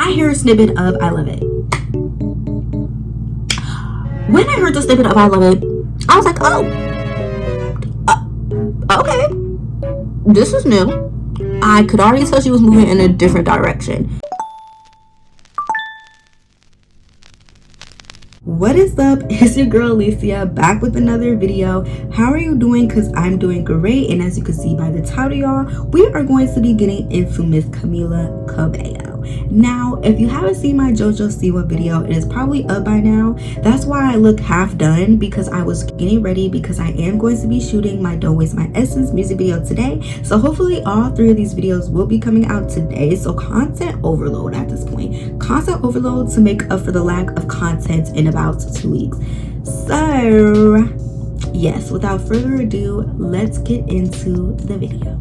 I hear a snippet of I Love It. When I heard the snippet of I Love It, I was like, oh, okay, this is new. I could already tell she was moving in a different direction. What is up? It's your girl Alicia back with another video. How are you doing? Because I'm doing great, and as you can see by the title, y'all, we are going to be getting into Miss Camila Cabello. Now, if you haven't seen my JoJo Siwa video, it is probably up by now. That's why I look half done, because I was getting ready, because I am going to be shooting my Don't Waste My Essence music video today. So hopefully all three of these videos will be coming out today. So content overload at this point. Content overload to make up for the lack of content in about 2 weeks. So yes, without further ado, let's get into the video.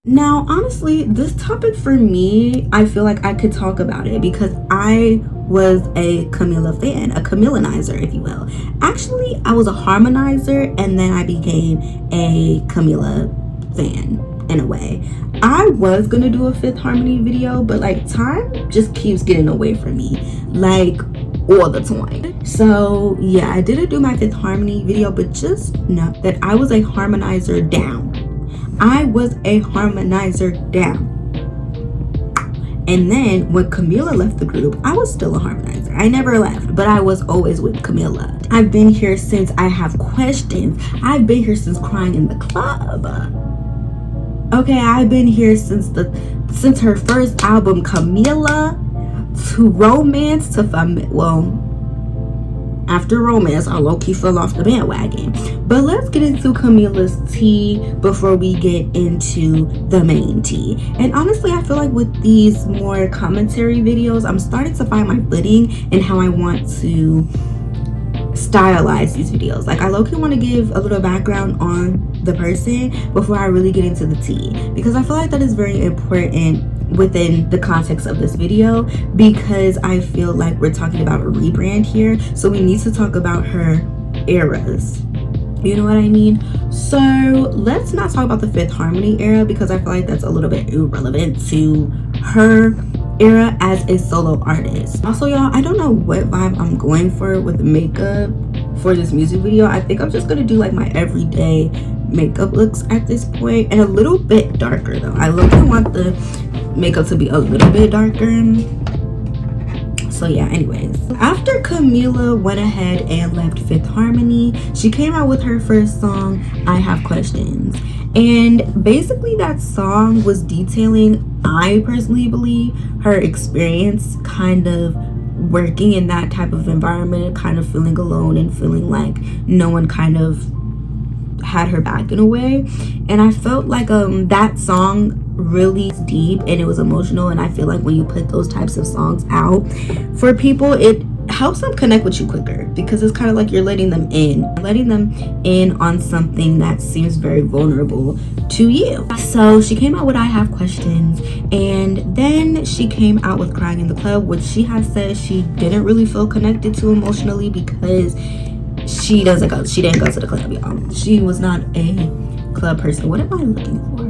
Now, honestly, this topic for me, I feel like I could talk about it because I was a Camila fan, a Camilanizer, if you will. Actually, I was a harmonizer, and then I became a Camila fan in a way. I was gonna do a Fifth Harmony video, but like time just keeps getting away from me, like all the time. So yeah, I didn't do my Fifth Harmony video, but just know that I was a harmonizer down. I was a harmonizer down. And then when Camila left the group, I was still a harmonizer. I never left, but I was always with Camila. I've been here since I Have Questions. I've been here since Crying in the Club. Okay, I've been here since her first album, Camila, to Romance, to after Romance, I low-key fell off the bandwagon. But let's get into Camila's tea before we get into the main tea. And honestly, I feel like with these more commentary videos, I'm starting to find my footing in how I want to stylize these videos. Like, I low-key want to give a little background on the person before I really get into the tea, because I feel like that is very important within the context of this video, because I feel like we're talking about a rebrand here, so we need to talk about her eras. You know what I mean? So let's not talk about the Fifth Harmony era, because I feel like that's a little bit irrelevant to her era as a solo artist. Also, y'all, I don't know what vibe I'm going for with makeup for this music video. I think I'm just gonna do like my everyday makeup looks at this point, and a little bit darker though. I literally want the makeup to be a little bit darker. So yeah, anyways, after Camila went ahead and left Fifth Harmony, she came out with her first song, I Have Questions. And basically that song was detailing, I personally believe, her experience kind of working in that type of environment, kind of feeling alone and feeling like no one kind of had her back in a way. And I felt like that song really deep and it was emotional, and I feel like when you put those types of songs out for people, it helps them connect with you quicker, because it's kind of like you're letting them in on something that seems very vulnerable to you. So she came out with I Have Questions, and then she came out with Crying in the Club, which she has said she didn't really feel connected to emotionally because she didn't go to the club, y'all. She was not a club person. What am I looking for?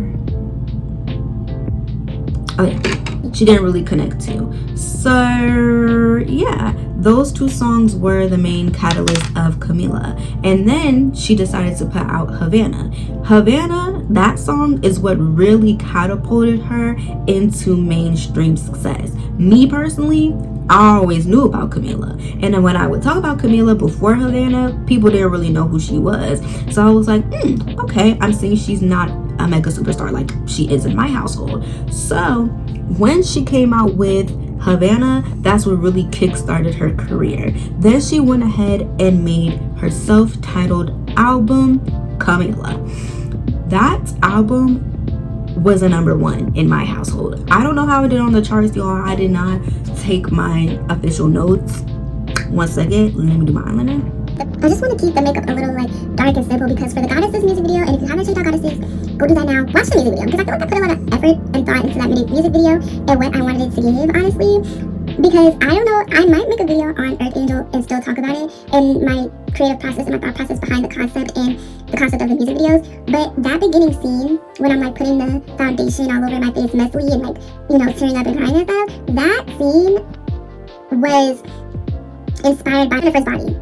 Oh yeah, she didn't really connect to. So yeah, those two songs were the main catalyst of Camila. And then she decided to put out Havana. Havana, that song is what really catapulted her into mainstream success. Me personally, I always knew about Camila, and then when I would talk about Camila before Havana, people didn't really know who she was. So I was like, okay, I'm seeing she's not a mega superstar like she is in my household. So when she came out with Havana, that's what really kickstarted her career. Then she went ahead and made her self-titled album, Camila. That album was a #1 in my household. I don't know how it did on the charts, y'all. I did not take my official notes. One second, let me do my eyeliner. I just want to keep the makeup a little like dark and simple, because for the Goddesses music video, and if you haven't checked out Goddesses, go do that now. Watch the music video, because I feel like I put a lot of effort and thought into that music video and what I wanted it to give, honestly. Because I don't know, I might make a video on Earth Angel and still talk about it and my creative process and my thought process behind the concept and the concept of the music videos. But that beginning scene, when I'm like putting the foundation all over my face messily and like, you know, tearing up and crying and stuff, that scene was inspired by the first body.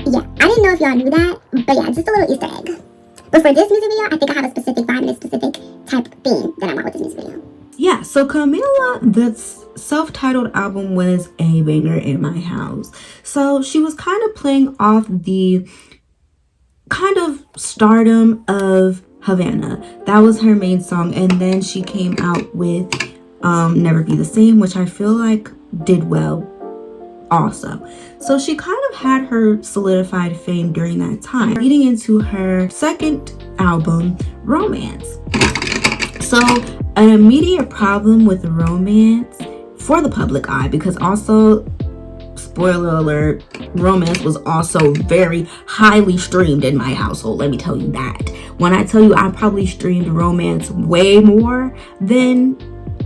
Yeah, I didn't know if y'all knew that, but yeah, just a little Easter egg. But for this music video, I think I have a specific vibe and a specific type theme that I want with this music video. Yeah, so Camila, the self-titled album was a banger in my house. So she was kind of playing off the kind of stardom of Havana. That was her main song. And then she came out with Never Be the Same, which I feel like did well also. So she kind of had her solidified fame during that time, leading into her second album, Romance. So an immediate problem with Romance for the public eye, because also, spoiler alert, Romance was also very highly streamed in my household. Let me tell you that. When I tell you I probably streamed Romance way more than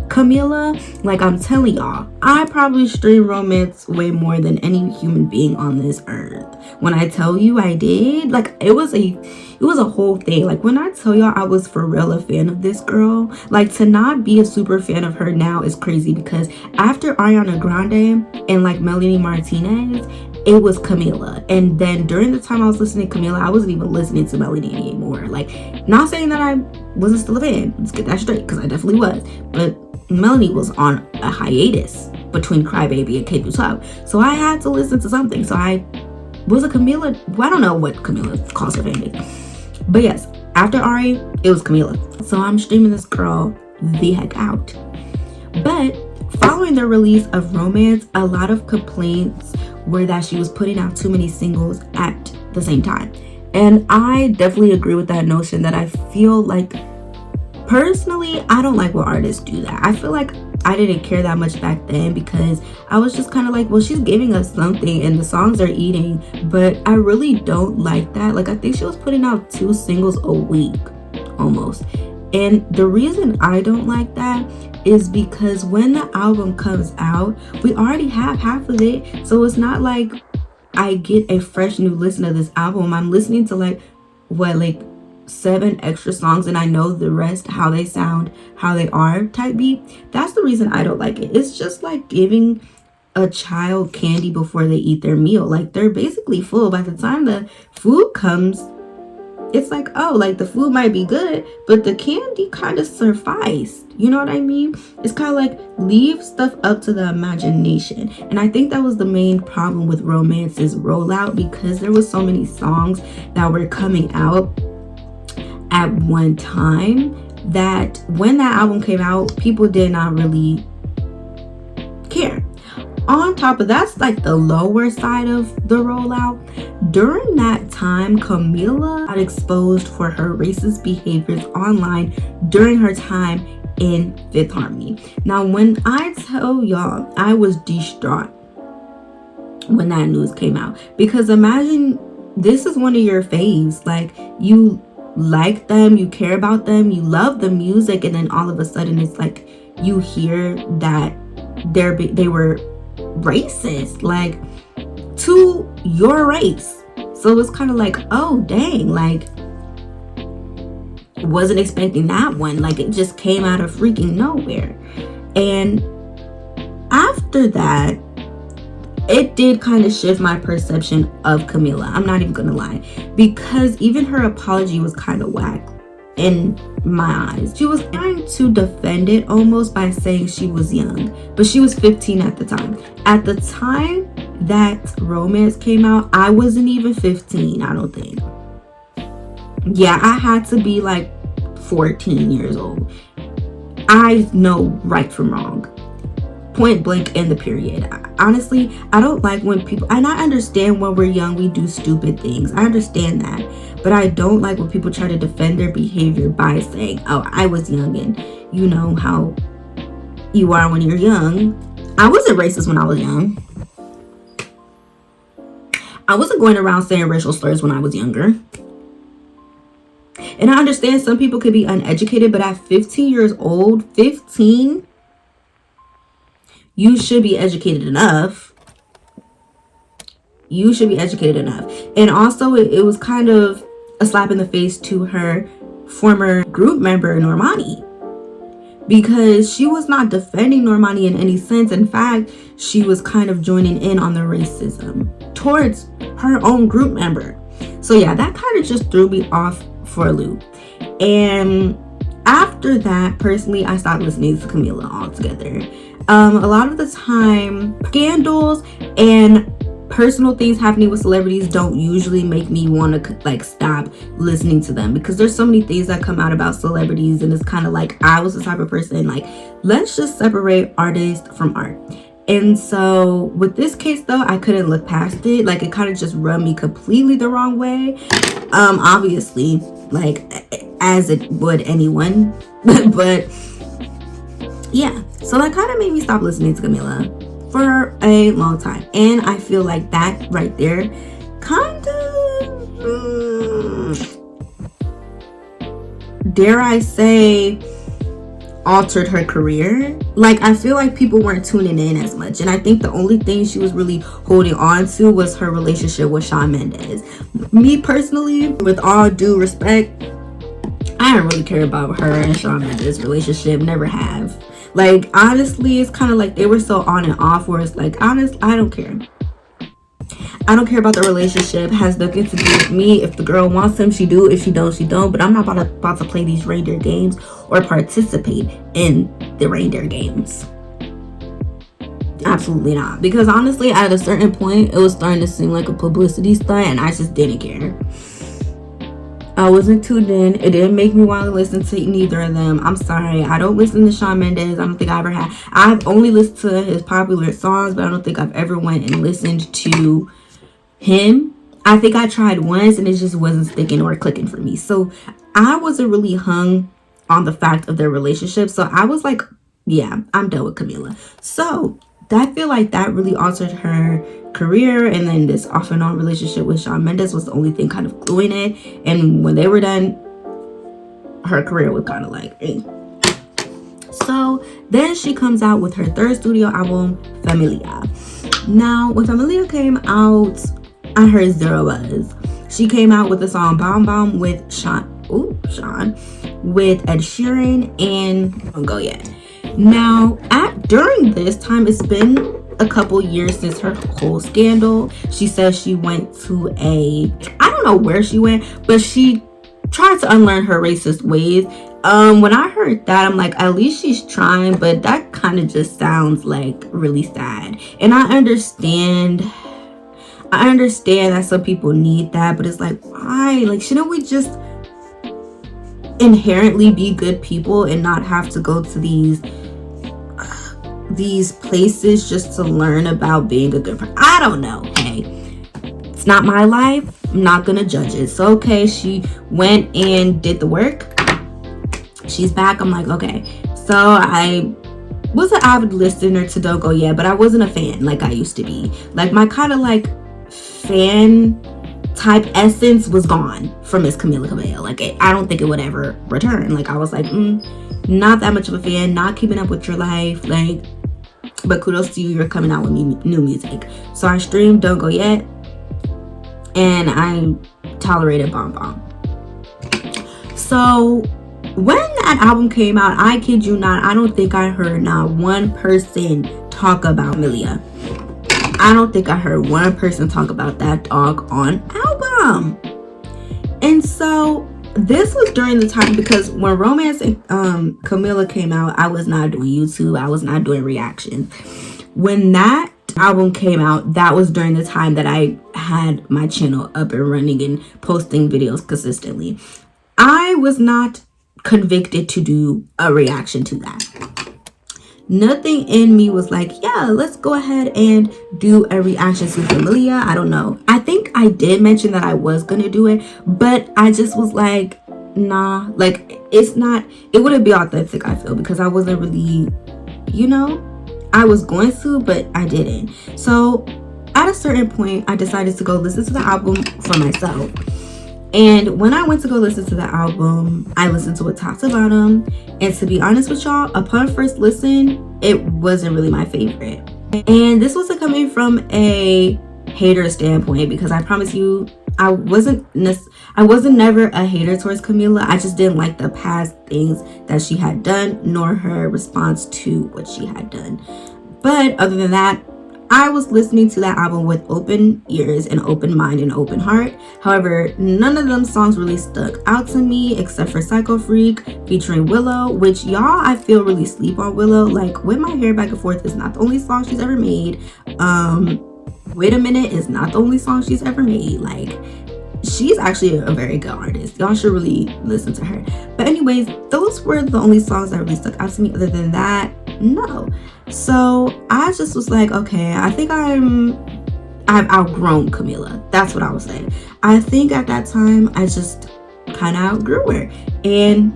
Camila, like I'm telling y'all, I probably streamed Romance way more than any human being on this earth. When I tell you I did, like it was a whole thing. Like when I tell y'all I was for real a fan of this girl, like to not be a super fan of her now is crazy, because after Ariana Grande and like Melanie Martinez, it was Camila. And then during the time I was listening to Camila, I wasn't even listening to Melanie anymore. Like, not saying that I wasn't still a fan, let's get that straight, because I definitely was, but Melanie was on a hiatus between Crybaby and K-12, so I had to listen to something. So I was a Camila, well, I don't know what Camila calls her fan base, but yes, after Ari, it was Camila. So I'm streaming this girl the heck out. But following the release of Romance, a lot of complaints were that she was putting out too many singles at the same time. And I definitely agree with that notion. That I feel like, personally, I don't like when artists do that. I feel like I didn't care that much back then, because I was just kind of like, well, she's giving us something and the songs are eating, but I really don't like that. Like, I think she was putting out 2 singles a week almost. And the reason I don't like that is because when the album comes out, we already have half of it. So it's not like I get a fresh new listen to this album. I'm listening to like 7 extra songs and I know the rest, how they sound, how they are type beat. That's the reason I don't like it. It's just like giving a child candy before they eat their meal. Like, they're basically full. By the time the food comes, it's like, oh, like the food might be good, but the candy kind of sufficed. You know what I mean? It's kind of like, leave stuff up to the imagination. And I think that was the main problem with Romance's rollout, because there was so many songs that were coming out at one time that when that album came out, people did not really care. On top of that's like the lower side of the rollout. During that time, Camila got exposed for her racist behaviors online during her time in Fifth Harmony. Now, when I tell y'all, I was distraught when that news came out, because imagine this is one of your faves. Like, you like them, you care about them, you love the music, and then all of a sudden it's like you hear that they were racist, like, to your race. So it's kind of like, oh dang, like, wasn't expecting that one. Like, it just came out of freaking nowhere. And after that, it did kind of shift my perception of Camila. I'm not even gonna lie, because even her apology was kind of whack in my eyes. She was trying to defend it almost by saying she was young, but she was 15 at the time. At the time that Romance came out, I wasn't even 15, I don't think. Yeah, I had to be like 14 years old. I know right from wrong. Point blank in the period. Honestly, I don't like when people, and I understand when we're young we do stupid things, I understand that, but I don't like when people try to defend their behavior by saying, oh, I was young, and you know how you are when you're young. I wasn't racist when I was young. I wasn't going around saying racial slurs when I was younger. And I understand some people could be uneducated, but at 15 years old, 15, you should be educated enough. You should be educated enough. And also, it was kind of a slap in the face to her former group member Normani, because she was not defending Normani in any sense. In fact, she was kind of joining in on the racism towards her own group member. So yeah, that kind of just threw me off for a loop. And after that, personally, I stopped listening to Camila altogether. A lot of the time, scandals and personal things happening with celebrities don't usually make me want to like stop listening to them, because there's so many things that come out about celebrities, and it's kind of like I was the type of person like, let's just separate artist from art. And so with this case though, I couldn't look past it. Like, it kind of just rubbed me completely the wrong way. Obviously, like as it would anyone. But yeah, so that kind of made me stop listening to Camila for a long time. And I feel like that right there kind of, dare I say, altered her career. Like, I feel like people weren't tuning in as much, and I think the only thing she was really holding on to was her relationship with Shawn Mendes. Me personally, with all due respect, I don't really care about her and Shawn Mendes' relationship. Never have. Like, honestly, it's kind of like they were so on and off, where it's like, honest, I don't care. I don't care about the relationship. It has nothing to do with me. If the girl wants him, she do. If she don't, she don't. But I'm not about to play these reindeer games or participate in the reindeer games. Absolutely not. Because honestly, at a certain point, it was starting to seem like a publicity stunt, and I just didn't care. I wasn't tuned in. It didn't make me want to listen to neither of them. I'm sorry. I don't listen to Shawn Mendes. I don't think I ever have. I've only listened to his popular songs, but I don't think I've ever went and listened to him. I think I tried once and it just wasn't sticking or clicking for me. So I wasn't really hung on the fact of their relationship. So I was like, yeah, I'm done with Camila. So I feel like that really altered her career, and then this off and on relationship with Shawn Mendes was the only thing kind of gluing it. And when they were done, her career was kind of like, eh. So then she comes out with her third studio album, Familia. Now, when Familia came out, I heard zero buzz. She came out with the song Bomb Bomb with Sean with Ed Sheeran and Don't Go Yet. Now, during this time, it's been a couple years since her whole scandal. She says she went to I don't know where she went, but she tried to unlearn her racist ways. When I heard that, I'm like, at least she's trying, but that kind of just sounds like really sad. And I understand that some people need that, but it's like, why? Like, shouldn't we just inherently be good people and not have to go to these places just to learn about being a good person? I don't know. Hey, it's not my life. I'm not gonna judge it. So okay, she went and did the work. She's back. I'm like, okay. So I was an avid listener to Don't Go Yet, but I wasn't a fan like I used to be. Like, my kind of like fan type essence was gone from Miss Camila Cabello. Like, I don't think it would ever return. Like, I was like, not that much of a fan, not keeping up with your life. Like, but kudos to you, you're coming out with new music. So I streamed Don't Go Yet, and I tolerated Bomb Bomb. So when that album came out, I kid you not, I don't think I heard not one person talk about Familia. I don't think I heard one person talk about that dog on album. And so this was during the time, because when Romance and Camila came out, I was not doing YouTube. I was not doing reactions. When that album came out, that was during the time that I had my channel up and running and posting videos consistently. I was not convicted to do a reaction to that. Nothing in me was like, yeah, let's go ahead and do a reaction to Familia. I don't know. I think I did mention that I was gonna do it, but I just was like, nah, like it wouldn't be authentic, I feel, because I wasn't really, I was going to, but I didn't. So at a certain point, I decided to go listen to the album for myself. And when I went to go listen to the album, I listened to it top to bottom. And to be honest with y'all, upon first listen, it wasn't really my favorite. And this wasn't coming from a hater standpoint, because I promise you, I wasn't never a hater towards Camila. I just didn't like the past things that she had done, nor her response to what she had done. But other than that, I was listening to that album with open ears and open mind and open heart. However, none of them songs really stuck out to me except for Psycho Freak featuring Willow, which y'all, I feel really sleep on Willow. Like, With My Hair Back and Forth is not the only song she's ever made. Wait a Minute is not the only song she's ever made. Like, she's actually a very good artist. Y'all should really listen to her. But anyways, those were the only songs that really stuck out to me. Other than that, no. So I just was like, okay, I think I've outgrown Camila. That's what I was saying. I think at that time I just kind of outgrew her, and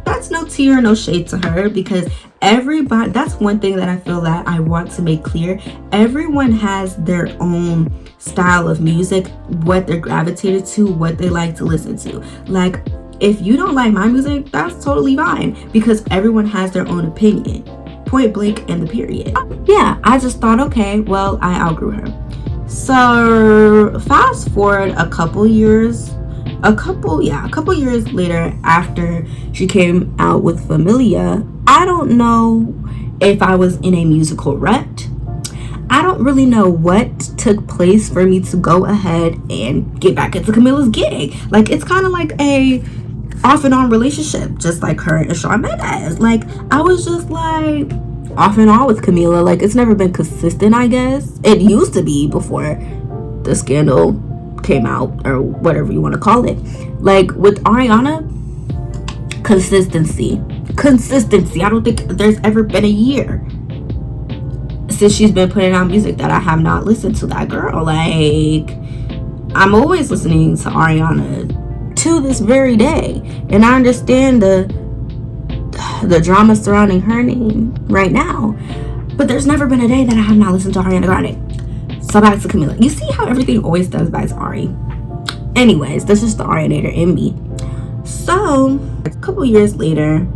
that's no tea or no shade to her, because everybody, that's one thing that I feel that I want to make clear. Everyone has their own style of music, what they're gravitated to, what they like to listen to. Like, if you don't like my music, that's totally fine, because everyone has their own opinion, point blank, and the period. Yeah, I just thought, okay, well, I outgrew her. So fast forward a couple years later, after she came out with Familia, I don't know if I was in a musical rut. I don't really know what took place for me to go ahead and get back into Camila's gig. Like, it's kind of like a off and on relationship, just like her and Shawn Mendes. Like, I was just like off and on with Camila. Like, it's never been consistent, I guess. It used to be before the scandal came out, or whatever you want to call it. Like, with Ariana, consistency. I don't think there's ever been a year since she's been putting out music that I have not listened to that girl. Like, I'm always listening to Ariana to this very day, and I understand the drama surrounding her name right now, but there's never been a day that I have not listened to Ariana Grande. So back to Camila. You see how everything always does back to Ari. Anyways, this is the Arianator in me. So a couple years later,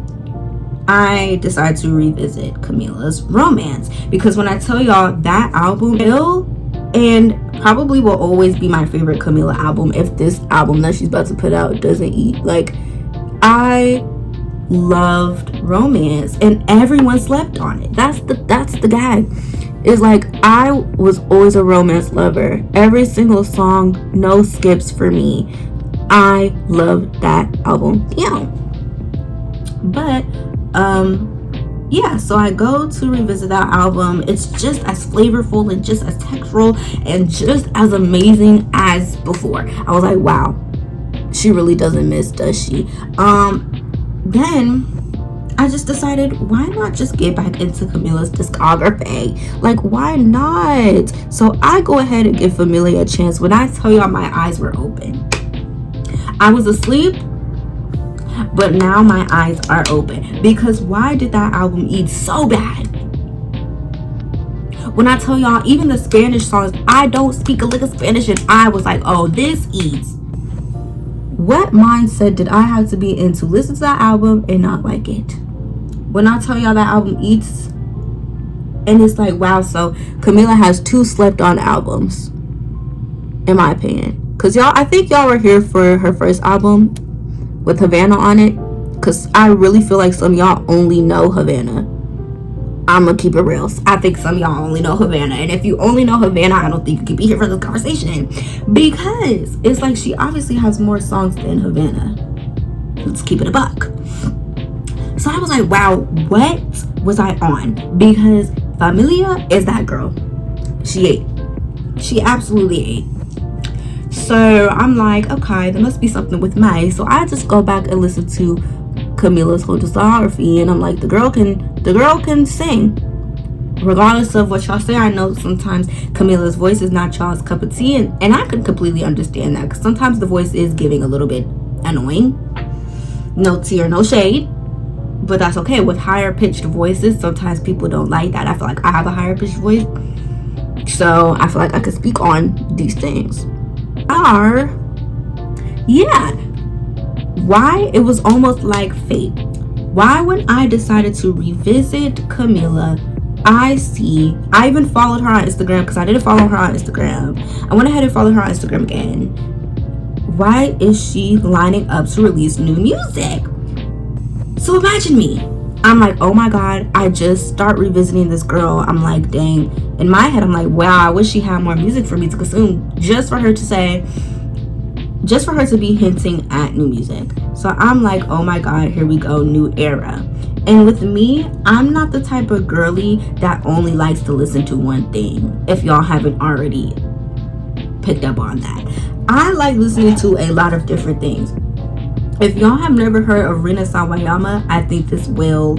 I decided to revisit Camila's Romance, because when I tell y'all, that album still and probably will always be my favorite Camila album if this album that she's about to put out doesn't eat. Like, I loved Romance, and everyone slept on it. That's the gag. It's like, I was always a Romance lover. Every single song, no skips for me. I loved that album. Yeah. But yeah, so I go to revisit that album. It's just as flavorful and just as textural and just as amazing as before. I was like, wow, she really doesn't miss, does she? Then I just decided, why not just get back into Camila's discography? Like, why not? So I go ahead and give Familia a chance. When I tell y'all, my eyes were open. I was asleep, but now my eyes are open. Because why did that album eat so bad? When I tell y'all, even the Spanish songs, I don't speak a lick of Spanish, and I was like, oh, this eats. What mindset did I have to be in to listen to that album and not like it? When I tell y'all, that album eats, and it's like, wow. So Camila has 2 slept on albums, in my opinion. Because y'all, I think y'all were here for her first album with Havana on it, because I really feel like some of y'all only know Havana. I'm gonna keep it real. I think some of y'all only know Havana, and if you only know Havana, I don't think you can be here for this conversation, because it's like, she obviously has more songs than Havana. Let's keep it a buck. So I was like, wow, what was I on? Because Familia is that girl. She ate. She absolutely ate. So I'm like, okay, there must be something with May. So I just go back and listen to Camila's whole discography, and I'm like, the girl can sing, regardless of what y'all say. I know sometimes Camila's voice is not y'all's cup of tea, and I can completely understand that, because sometimes the voice is getting a little bit annoying. No tea or no shade, but that's okay. With higher pitched voices, sometimes people don't like that. I feel like I have a higher pitched voice, so I feel like I could speak on these things. Why it was almost like fate. Why, when I decided to revisit Camila, I even followed her on Instagram, because I didn't follow her on Instagram. I went ahead and followed her on Instagram again, why is she lining up to release new music? So imagine me. I'm like, oh my God, I just start revisiting this girl. I'm like, dang. In my head, I'm like, wow, I wish she had more music for me to consume, just for her to be hinting at new music. So I'm like, oh my God, here we go, new era. And with me, I'm not the type of girly that only likes to listen to one thing, if y'all haven't already picked up on that. I like listening to a lot of different things. If y'all have never heard of Rina Sawayama, I think this will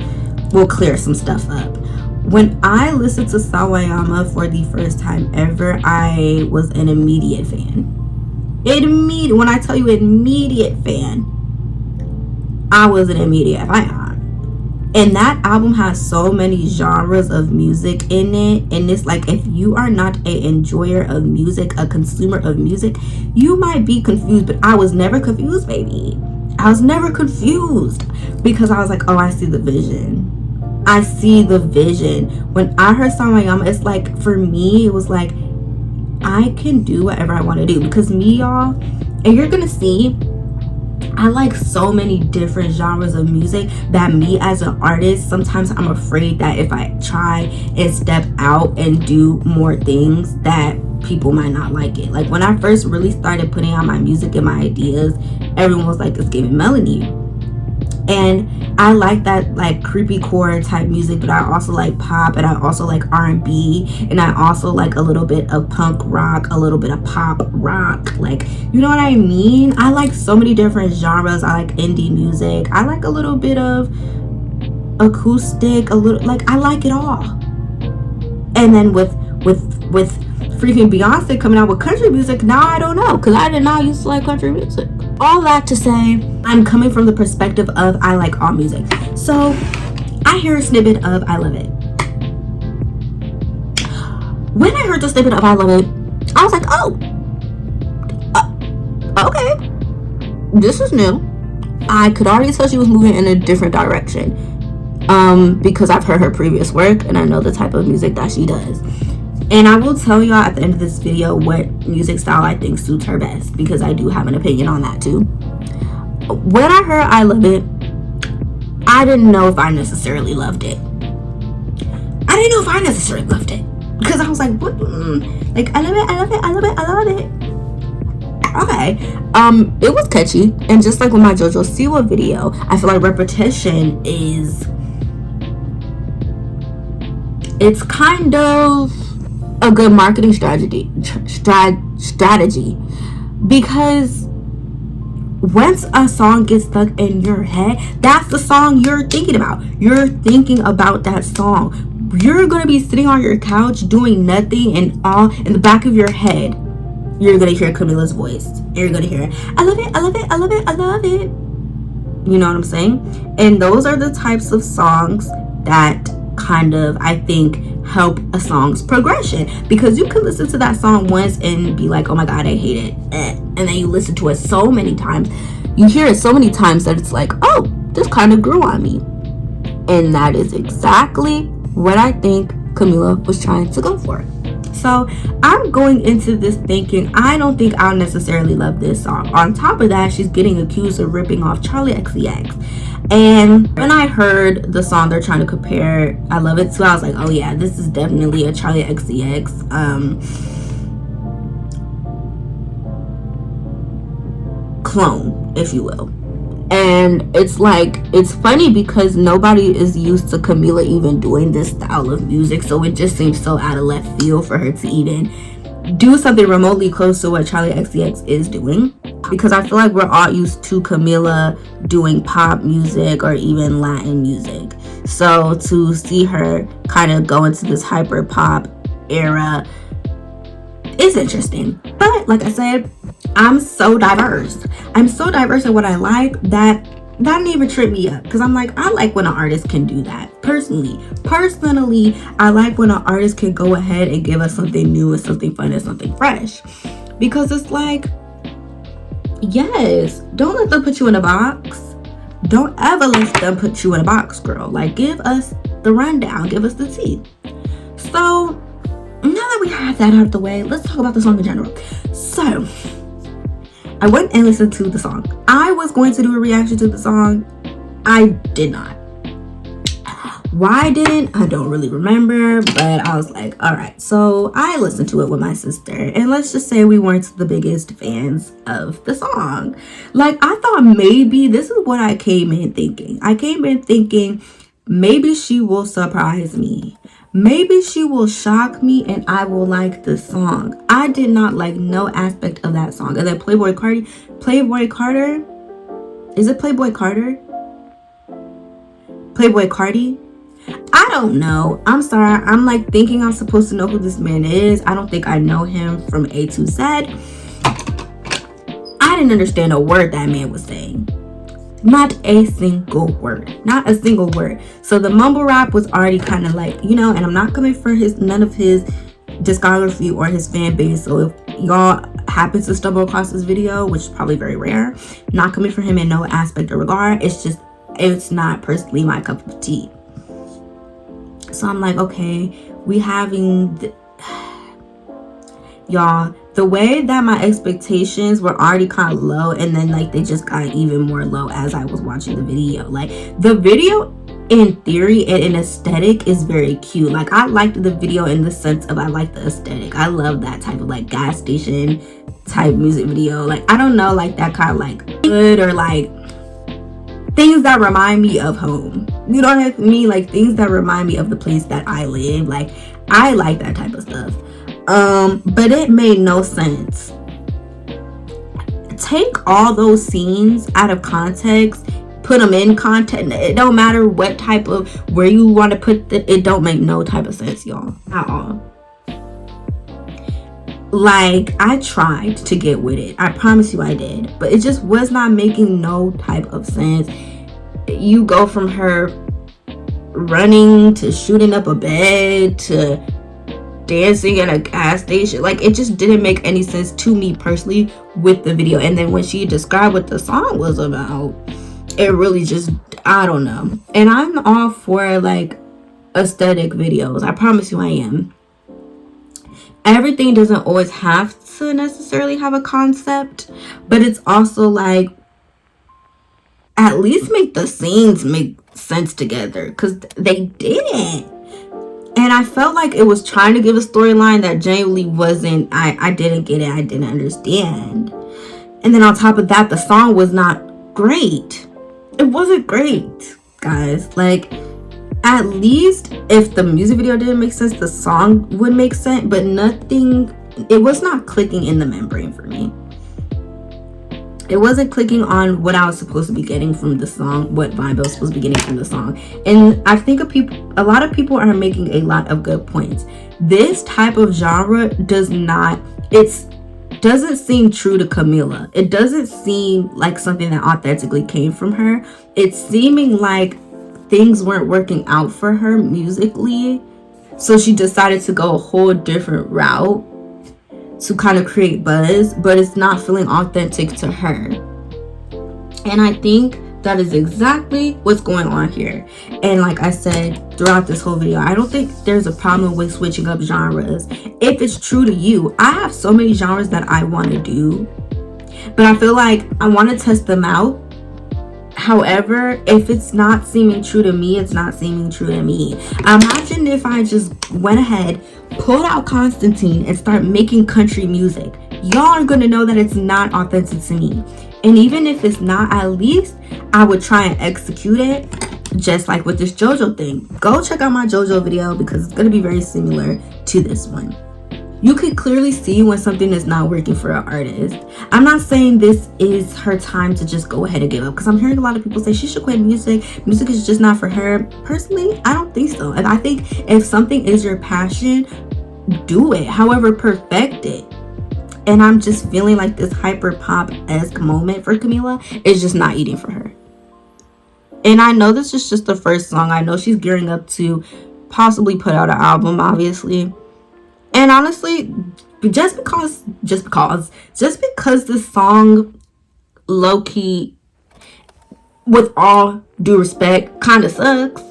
clear some stuff up. When I listened to Sawayama for the first time ever, I was an immediate fan. When I tell you immediate fan, I was an immediate fan. And that album has so many genres of music in it. And it's like, if you are not an enjoyer of music, a consumer of music, you might be confused. But I was never confused, baby. I was never confused, because I was like, oh, I see the vision. I see the vision. When I heard Sawayama, it's like, for me, it was like, I can do whatever I want to do. Because me, y'all, and you're going to see, I like so many different genres of music that me as an artist, sometimes I'm afraid that if I try and step out and do more things, that people might not like it. Like when I first really started putting out my music and my ideas, everyone was like, it's giving Melanie. And I like that like creepy core type music, but I also like pop, and I also like R&B, and I also like a little bit of punk rock, a little bit of pop rock, like, you know what I mean? I like so many different genres. I like indie music, I like a little bit of acoustic, a little, like, I like it all. And then with freaking Beyonce coming out with country music, now I don't know, because I did not used to like country music. All that to say, I'm coming from the perspective of I like all music. So I hear a snippet of I Love It. When I heard the snippet of I Love It, I was like, oh, okay, this is new. I could already tell she was moving in a different direction, because I've heard her previous work and I know the type of music that she does. And I will tell y'all at the end of this video what music style I think suits her best, because I do have an opinion on that too. When I heard I Love It, I didn't know if I necessarily loved it. Because I was like, what? Like, I love it. Okay. It was catchy. And just like with my JoJo Siwa video, I feel like repetition it's kind of a good marketing strategy, because once a song gets stuck in your head, that's the song you're thinking about. You're thinking about that song. You're gonna be sitting on your couch doing nothing, and all in the back of your head, you're gonna hear Camila's voice. And you're gonna hear, I love it, I love it, I love it, I love it. You know what I'm saying? And those are the types of songs that kind of, I think, help a song's progression, because you can listen to that song once and be like, oh my God, I hate it, and then you listen to it so many times, you hear it so many times that it's like, oh, this kind of grew on me. And that is exactly what I think Camila was trying to go for. So I'm going into this thinking, I don't think I'll necessarily love this song. On top of that, she's getting accused of ripping off Charlie XCX. And when I heard the song they're trying to compare I Love It to, I was like, oh yeah, this is definitely a Charlie XCX clone, if you will. And it's like, it's funny because nobody is used to Camila even doing this style of music, so it just seems so out of left field for her to even do something remotely close to what Charlie XCX is doing, because I feel like we're all used to Camila doing pop music or even Latin music. So to see her kind of go into this hyper pop era is interesting. But like I said, I'm so diverse in what I like that didn't even trip me up, because I'm like, I like when an artist can do that. Personally, I like when an artist can go ahead and give us something new and something fun and something fresh, because it's like, yes, don't let them put you in a box. Don't ever let them put you in a box, girl. Like, give us the rundown, give us the tea. So now that we have that out of the way, let's talk about the song in general. So I went and listened to the song. I was going to do a reaction to the song. I did not. Why I didn't, I don't really remember, but I was like, all right. So I listened to it with my sister, and let's just say we weren't the biggest fans of the song. Like, I thought maybe, this is what I came in thinking. I came in thinking maybe she will surprise me. Maybe she will shock me and I will like the song. I did not like no aspect of that song. And then Playboy Carter, is it Playboy Carter? Playboy Cardi? I don't know. I'm sorry. I'm like thinking I'm supposed to know who this man is. I don't think I know him from A to Z. I didn't understand a word that man was saying. Not a single word. Not a single word. So the mumble rap was already kind of like, you know, and I'm not coming for none of his discography or his fan base. So if y'all happen to stumble across this video, which is probably very rare, not coming for him in no aspect or regard. It's not personally my cup of tea. So I'm like, okay, we having y'all, the way that my expectations were already kind of low, and then like they just got even more low as I was watching the video. Like, the video in theory and in aesthetic is very cute. Like, I liked the video in the sense of I like the aesthetic. I love that type of like gas station type music video. Like, I don't know, like that kind of like good, or like things that remind me of home. You know what I mean? Like things that remind me of the place that I live. Like, I like that type of stuff. But it made no sense. Take all those scenes out of context, put them in context. It don't matter what type of, where you want to put it don't make no type of sense, y'all, at all. Like, I tried to get with it. I promise you I did. But it just was not making no type of sense. You go from her running to shooting up a bed to dancing at a gas station. Like, it just didn't make any sense to me personally with the video. And then when she described what the song was about, it really just, I don't know. And I'm all for like aesthetic videos. I promise you I am. Everything doesn't always have to necessarily have a concept, but it's also like, at least make the scenes make sense together, because they didn't. And I felt like it was trying to give a storyline that genuinely wasn't. I didn't get it. I didn't understand. And then on top of that, the song was not great. It wasn't great, guys. Like, at least if the music video didn't make sense, the song would make sense. But nothing, it was not clicking in the membrane for me. It wasn't clicking on what I was supposed to be getting from the song, what vibe I was supposed to be getting from the song. And I think a lot of people are making a lot of good points. This type of genre doesn't seem true to Camila. It doesn't seem like something that authentically came from her. It's seeming like things weren't working out for her musically, so she decided to go a whole different route to kind of create buzz, but it's not feeling authentic to her. And I think that is exactly what's going on here. And like I said throughout this whole video, I don't think there's a problem with switching up genres if it's true to you. I have so many genres that I want to do, but I feel like I want to test them out. However, if it's not seeming true to me, it's not seeming true to me. Imagine if I just went ahead, pulled out Constantine, and start making country music. Y'all are going to know that it's not authentic to me. And even if it's not, at least I would try and execute it, just like with this JoJo thing. Go check out my JoJo video because it's going to be very similar to this one. You can clearly see when something is not working for an artist. I'm not saying this is her time to just go ahead and give up, because I'm hearing a lot of people say she should quit music. Music is just not for her. Personally, I don't think so. And I think if something is your passion, do it. However, perfect it. And I'm just feeling like this hyper pop-esque moment for Camila is just not eating for her. And I know this is just the first song. I know she's gearing up to possibly put out an album, obviously. And honestly, just because this song, low-key, with all due respect, kind of sucks,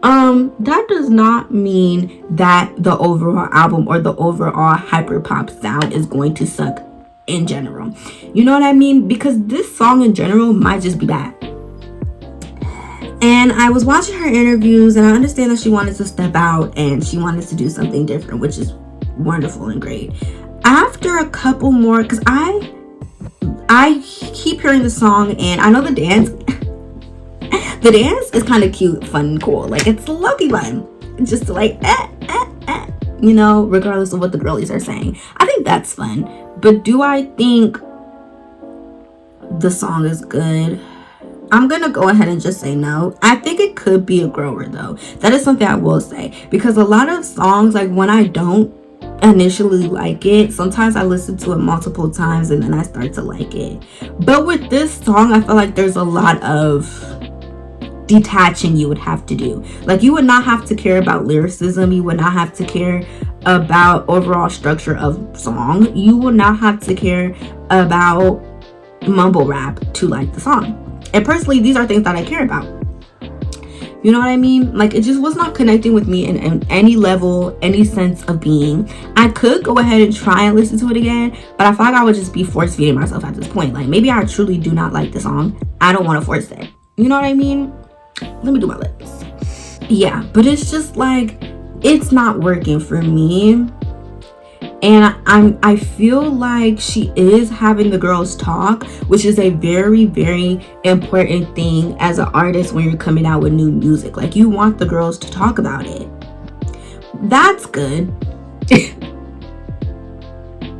that does not mean that the overall album or the overall hyper pop sound is going to suck in general. You know what I mean? Because this song in general might just be bad. And I was watching her interviews, and I understand that she wanted to step out and she wanted to do something different, which is wonderful and great. After a couple more, because I keep hearing the song, and I know the dance. The dance is kind of cute, fun, and cool. Like, it's low-key fun. Just like, you know, regardless of what the girlies are saying. I think that's fun. But do I think the song is good? I'm gonna go ahead and just say no. I think it could be a grower, though. That is something I will say. Because a lot of songs, like, when I don't initially like it, sometimes I listen to it multiple times and then I start to like it. But with this song, I feel like there's a lot of detaching you would have to do. Like, you would not have to care about lyricism. You would not have to care about overall structure of song. You would not have to care about mumble rap to like the song. And personally, these are things that I care about. You know what I mean? Like, it just was not connecting with me in any level, any sense of being. I could go ahead and try and listen to it again, but I feel like I would just be force feeding myself at this point. Like, maybe I truly do not like the song. I don't want to force it. You know what I mean? Let me do my lips. Yeah, but it's just like, it's not working for me. And I feel like she is having the girls talk, which is a very, very important thing as an artist when you're coming out with new music. Like, you want the girls to talk about it. That's good.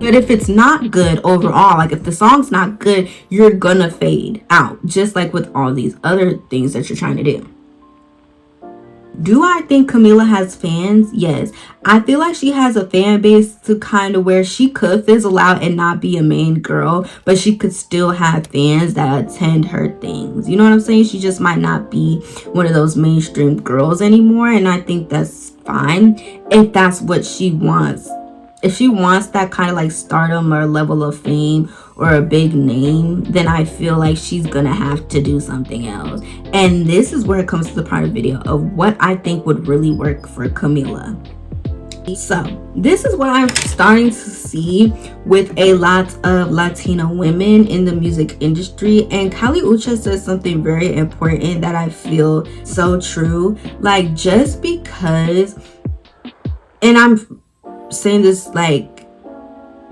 But if it's not good overall, like if the song's not good, you're gonna fade out, just like with all these other things that you're trying to do. Do I think Camila has fans? Yes. I feel like she has a fan base to kind of where she could fizzle out and not be a main girl, but she could still have fans that attend her things. You know what I'm saying? She just might not be one of those mainstream girls anymore, and I think that's fine if that's what she wants. If she wants that kind of like stardom or level of fame or a big name, then I feel like she's gonna have to do something else. And this is where it comes to the part of video of what I think would really work for Camila. So this is what I'm starting to see with a lot of Latina women in the music industry, and Kali Uchis says something very important that I feel so true. Like, just because, and I'm saying this like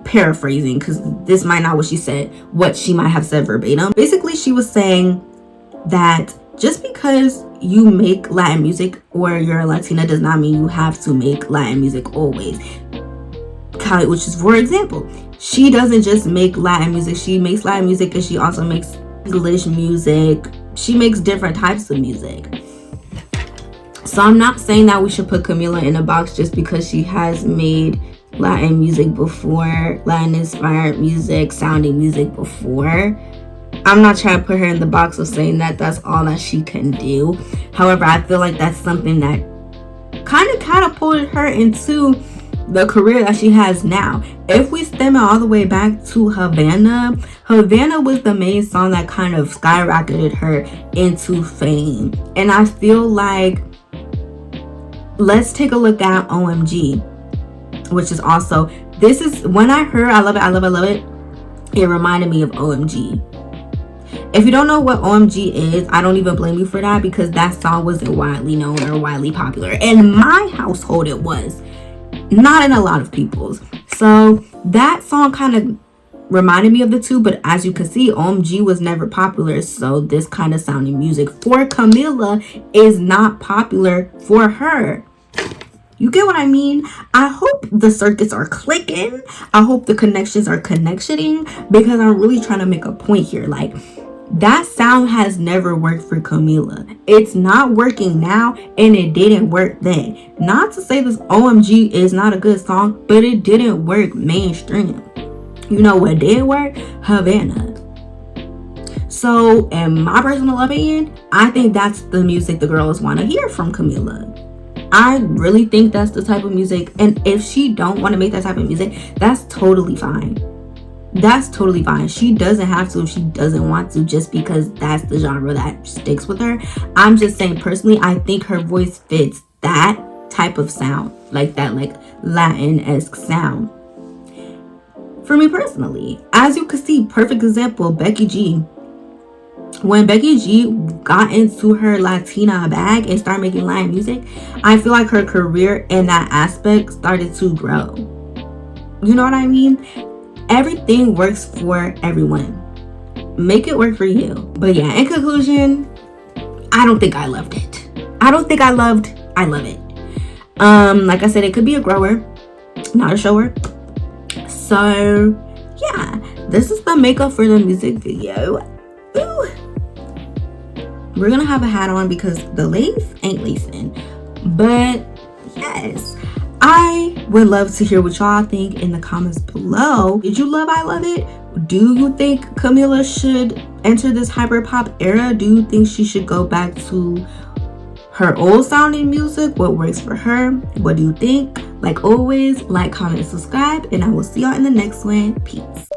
paraphrasing because this might not what she might have said verbatim. Basically, she was saying that just because you make Latin music or you're a Latina does not mean you have to make Latin music always. Kali, which is, for example, she doesn't just make Latin music. She makes Latin music and she also makes English music. She makes different types of music. So I'm not saying that we should put Camila in a box just because she has made Latin music before, Latin inspired music, sounding music before. I'm not trying to put her in the box of saying that that's all that she can do. However, I feel like that's something that kind of catapulted her into the career that she has now. If we stem it all the way back to Havana was the main song that kind of skyrocketed her into fame. And I feel like, let's take a look at OMG, which is also, this is, when I heard I love it, it reminded me of OMG. If you don't know what OMG is, I don't even blame you for that, because that song wasn't widely known or widely popular. In my household, it was. Not in a lot of people's. So that song kind of reminded me of the two, but as you can see, OMG was never popular, so this kind of sounding music for Camila is not popular for her. You get what I mean? I hope the circuits are clicking. I hope the connections are connectioning, because I'm really trying to make a point here. Like, that sound has never worked for Camila. It's not working now, and it didn't work then. Not to say this OMG is not a good song, but it didn't work mainstream. You know what did work? Havana. So, in my personal opinion, I think that's the music the girls want to hear from Camila. I really think that's the type of music, and if she don't want to make that type of music, that's totally fine. That's totally fine. She doesn't have to if she doesn't want to, just because that's the genre that sticks with her. I'm just saying, personally, I think her voice fits that type of sound, like that, like Latin-esque sound. for me personally. As you can see, perfect example, Becky G. When Becky G got into her Latina bag and started making Latin music, I feel like her career in that aspect started to grow. You know what I mean? Everything works for everyone. Make it work for you. But yeah, in conclusion, I don't think I loved it. I love it. Like I said, it could be a grower, not a shower. So yeah, this is the makeup for the music video. Ooh. We're gonna have a hat on because the lace ain't lacing. But yes, I would love to hear what y'all think in the comments below. Did you love I Love It? Do you think Camila should enter this hyper pop era? Do you think she should go back to her old sounding music? What works for her? What do you think? Like always, like, comment, subscribe, and I will see y'all in the next one. Peace.